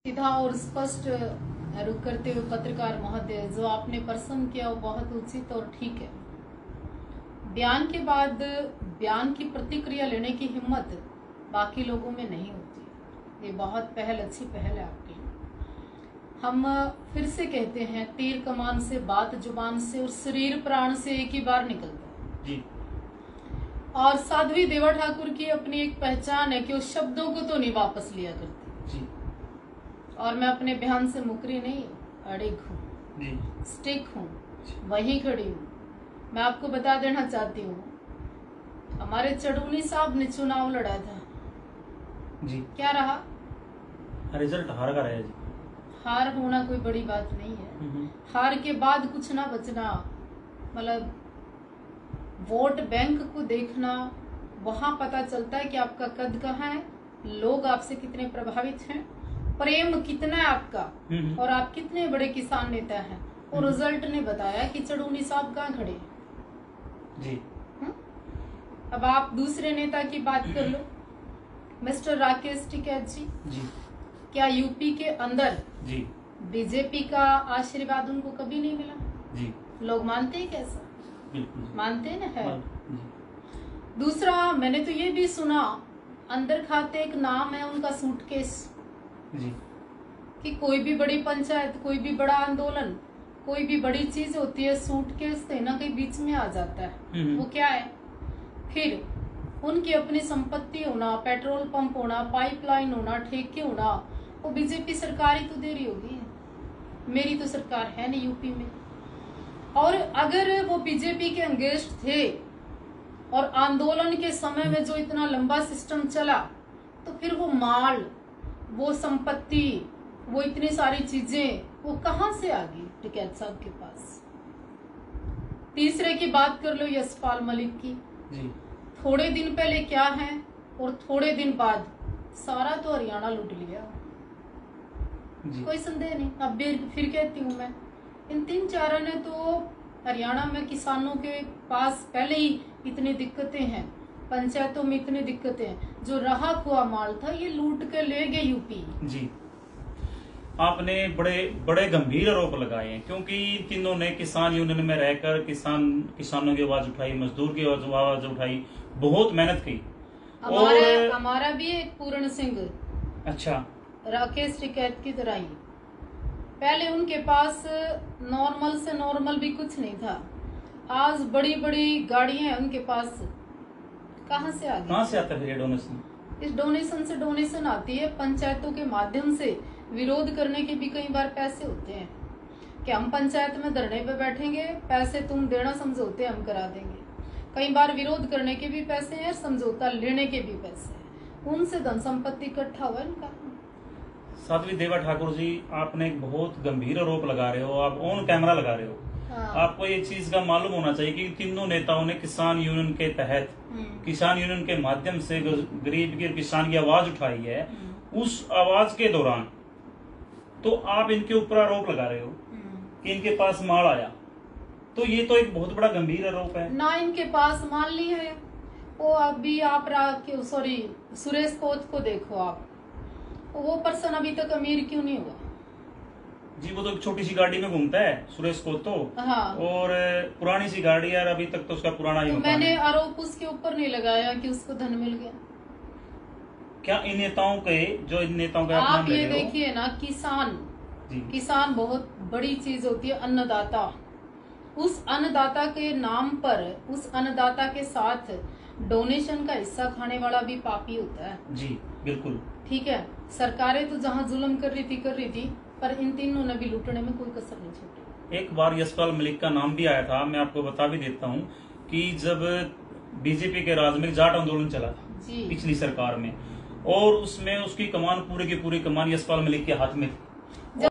सीधा और स्पष्ट रुख करते हुए पत्रकार महोदय, जो आपने प्रश्न किया वो बहुत उचित और ठीक है। बयान के बाद बयान की प्रतिक्रिया लेने की हिम्मत बाकी लोगों में नहीं होती। ये बहुत अच्छी पहल है आपकी। हम फिर से कहते हैं, तीर कमान से, बात जुबान से और शरीर प्राण से एक ही बार निकलता है जी। और साध्वी देवा ठाकुर की अपनी एक पहचान है कि वो शब्दों को तो नहीं वापस लिया करती जी। और मैं अपने बयान से मुकरी नहीं, अड़िग हूँ, स्टिक हूँ, वहीं खड़ी हूँ। मैं आपको बता देना चाहती हूँ, हमारे चढ़ूनी साहब ने चुनाव लड़ा था जी। क्या रहा? रिजल्ट हार का रहा जी। हार होना कोई बड़ी बात नहीं है। हार के बाद कुछ ना बचना, मतलब वोट बैंक को देखना, वहां पता चलता है कि आपका कद कहाँ है, लोग आपसे कितने प्रभावित हैं, प्रेम कितना है आपका और आप कितने बड़े किसान नेता हैं। और रिजल्ट ने बताया कि चढ़ूनी साहब कहाँ खड़े हैं जी। अब आप दूसरे नेता की बात कर लो, मिस्टर राकेश टिकैत जी। क्या यूपी के अंदर जी बीजेपी का आशीर्वाद उनको कभी नहीं मिला? जी। लोग मानते हैं कैसा? बिल्कुल मानते हैं ना। है दूसरा, मैंने तो ये भी सुना, अंदर खाते एक नाम है उनका, सूटकेस जी, कि कोई भी बड़ी पंचायत, कोई भी बड़ा आंदोलन, कोई भी बड़ी चीज होती है, सूटकेस से ना कहीं बीच में आ जाता है। वो क्या है? फिर उनकी अपनी संपत्ति होना, पेट्रोल पंप होना, पाइपलाइन होना, ठेके होना, वो बीजेपी सरकार ही तो दे रही होगी। मेरी तो सरकार है नहीं यूपी में। और अगर वो बीजेपी के अंगेस्ट थे और आंदोलन के समय में जो इतना लंबा सिस्टम चला, तो फिर वो माल, वो संपत्ति, वो इतनी सारी चीजें वो कहां से आ गई टिकैत साहब के पास? तीसरे की बात कर लो, यशपाल मलिक की जी। थोड़े दिन पहले क्या है और थोड़े दिन बाद सारा तो हरियाणा लूट लिया जी। कोई संदेह नहीं। अब फिर कहती हूँ मैं, इन 3-4 ने तो हरियाणा में किसानों के पास पहले ही इतनी दिक्कतें हैं, पंचायतों में इतनी दिक्कतें हैं, जो रहा खुआ माल था ये लूट के ले गए यूपी जी। आपने बड़े गंभीर आरोप लगाए हैं, क्योंकि तीनों ने किसान यूनियन में रहकर किसानों की आवाज उठाई, मजदूर की आवाज उठाई, बहुत मेहनत की। हमारा भी एक पूर्ण सिंह, अच्छा, राकेश टिकैत की तरह ही, पहले उनके पास नॉर्मल से नॉर्मल भी कुछ नहीं था, आज बड़ी बड़ी गाड़ियां हैं उनके पास। कहाँ से आता है डोनेशन? इस डोनेशन से डोनेशन आती है, पंचायतों के माध्यम से विरोध करने के भी कई बार पैसे होते हैं कि हम पंचायत में धरने पे बैठेंगे, पैसे तुम देना, समझौते हम करा देंगे। कई बार विरोध करने के भी पैसे हैं, समझौता लेने के भी पैसे हैं, उनसे धन संपत्ति इकट्ठा हुआ इनका। साध्वी देवा ठाकुर जी, आपने एक बहुत गंभीर आरोप लगा रहे हो, आप ऑन कैमरा लगा रहे हो। हाँ। आपको ये चीज का मालूम होना चाहिए कि तीनों नेताओं ने किसान यूनियन के तहत, किसान यूनियन के माध्यम से गरीब की, किसान की आवाज उठाई है। उस आवाज के दौरान तो आप इनके ऊपर आरोप लगा रहे हो कि इनके पास माल आया, तो ये तो एक बहुत बड़ा गंभीर आरोप है ना। इनके पास माल नहीं है, वो अभी आप सुरेश कोत को देखो आप, वो पर्सन अभी तक अमीर क्यों नहीं हुआ जी? वो तो एक छोटी सी गाड़ी में घूमता है सुरेश कोत तो। हाँ। और पुरानी सी गाड़ी है, अभी तक तो उसका पुराना ही। तो मैंने आरोप उसके ऊपर नहीं लगाया कि उसको धन मिल गया। क्या इन नेताओं के, जो इन नेताओं का आप ये देखिए ना, किसान बहुत बड़ी चीज होती है, अन्नदाता। उस अन्नदाता के नाम पर, उस अन्नदाता के साथ डोनेशन का हिस्सा खाने वाला भी पापी होता है जी। बिल्कुल ठीक है। सरकारें तो जहाँ जुल्म कर रही थी, पर इन तीनों ने भी लूटने में कोई कसर नहीं छोड़ी। एक बार यशपाल मलिक का नाम भी आया था, मैं आपको बता भी देता हूँ, कि जब बीजेपी के राज में जाट आंदोलन चला था पिछली सरकार में, और उसमें उसकी कमान, पूरी की पूरी कमान यशपाल मलिक के हाथ में थी।